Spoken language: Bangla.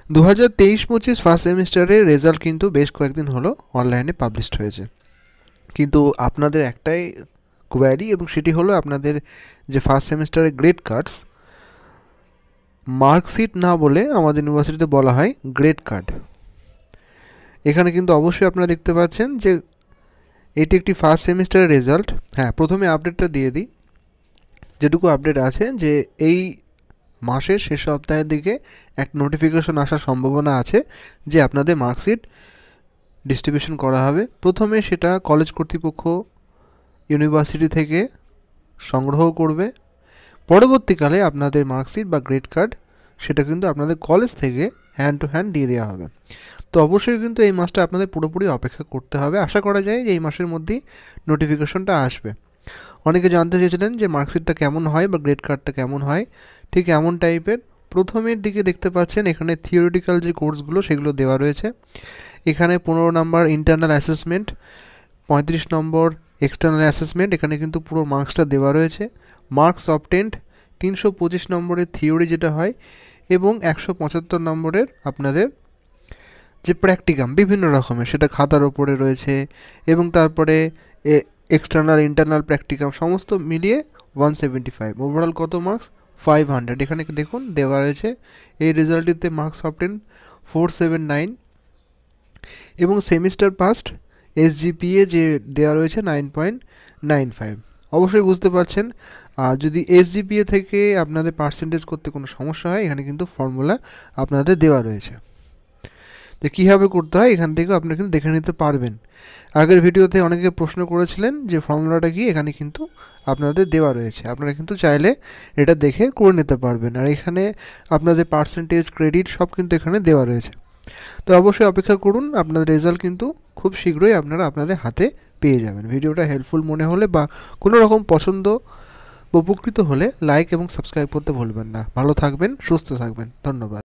2023-25 ফার্স্ট সেমিস্টারের রেজাল্ট কিন্তু বেশ কয়েকদিন হলো অনলাইনে পাবলিশড হয়েছে, কিন্তু আপনাদের একটাই কোয়ারি, এবং সেটি হলো আপনাদের যে ফার্স্ট সেমিস্টারের গ্রেড কার্ডস, মার্কশিট না বলে আমাদের ইউনিভার্সিটিতে বলা হয় গ্রেড কার্ড। এখানে কিন্তু অবশ্যই আপনারা দেখতে পাচ্ছেন যে এটি একটি ফার্স্ট সেমিস্টারের রেজাল্ট। হ্যাঁ, প্রথমে আপডেটটা দিয়ে দিই, যেটুকু আপডেট আছে যে এই মাসের শেষ সপ্তাহের দিকে এক নোটিফিকেশন আসার সম্ভাবনা আছে যে আপনাদের মার্কশিট ডিস্ট্রিবিউশন করা হবে। প্রথমে সেটা কলেজ কর্তৃপক্ষ ইউনিভার্সিটি থেকে সংগ্রহ করবে, পরবর্তীকালে আপনাদের মার্কশিট বা গ্রেড কার্ড সেটা কিন্তু আপনাদের কলেজ থেকে হ্যান্ড টু হ্যান্ড দিয়ে দেওয়া হবে। তো অবশ্যই কিন্তু এই মাসটা আপনাদের পুরোপুরি অপেক্ষা করতে হবে। আশা করা যায় যে এই মাসের মধ্যেই নোটিফিকেশনটা আসবে। অনেকে জানতে চেয়েছিলেন যে মার্কশিটটা কেমন হয় বা গ্রেড কার্ডটা কেমন হয়, ঠিক এমন টাইপের। প্রথমের দিকে দেখতে পাচ্ছেন এখানে থিওরিটিক্যাল যে কোর্সগুলো সেগুলো দেওয়া রয়েছে। এখানে 15 নম্বর ইন্টারনাল অ্যাসেসমেন্ট, 35 নম্বর এক্সটার্নাল অ্যাসেসমেন্ট, এখানে কিন্তু পুরো মার্কসটা দেওয়া রয়েছে। মার্কস অবটেন্ড 325 নম্বরের থিওরি যেটা হয়, এবং 175 নম্বরের আপনাদের যে প্র্যাকটিকাম বিভিন্ন রকমের, সেটা খাতার ওপরে রয়েছে, এবং তারপরে এক্সটার্নাল ইন্টারনাল প্র্যাকটিকাম সমস্ত মিলিয়ে 175। ওভারঅল কত মার্কস? 500। এখানে দেখুন দেওয়া রয়েছে এই রেজাল্টটিতে মার্কস অবটেন 479, এবং সেমিস্টার পাস্ট এসজিপিএ যে দেওয়া রয়েছে 9.95। অবশ্যই বুঝতে পারছেন, যদি এসজিপিএ থেকে আপনাদের পার্সেন্টেজ করতে কোনো সমস্যা হয়, এখানে কিন্তু ফর্মুলা আপনাদের দেওয়া রয়েছে। তো কীভাবে করতে হয় এখান থেকে আপনারা কিন্তু দেখে নিতে পারবেন। আগের ভিডিওতে অনেকে প্রশ্ন করেছিলেন যে ফর্মুলাটা কি, এখানে কিন্তু আপনাদের দেওয়া রয়েছে, আপনারা কিন্তু চাইলে এটা দেখে করে নিতে পারবেন। আর এখানে আপনাদের পার্সেন্টেজ, ক্রেডিট সব কিন্তু এখানে দেওয়া রয়েছে। তো অবশ্যই অপেক্ষা করুন, আপনাদের রেজাল্ট কিন্তু খুব শীঘ্রই আপনারা আপনাদের হাতে পেয়ে যাবেন। ভিডিওটা হেল্পফুল মনে হলে বা কোনো রকম পছন্দ উপকৃত হলে লাইক এবং সাবস্ক্রাইব করতে ভুলবেন না। ভালো থাকবেন, সুস্থ থাকবেন, ধন্যবাদ।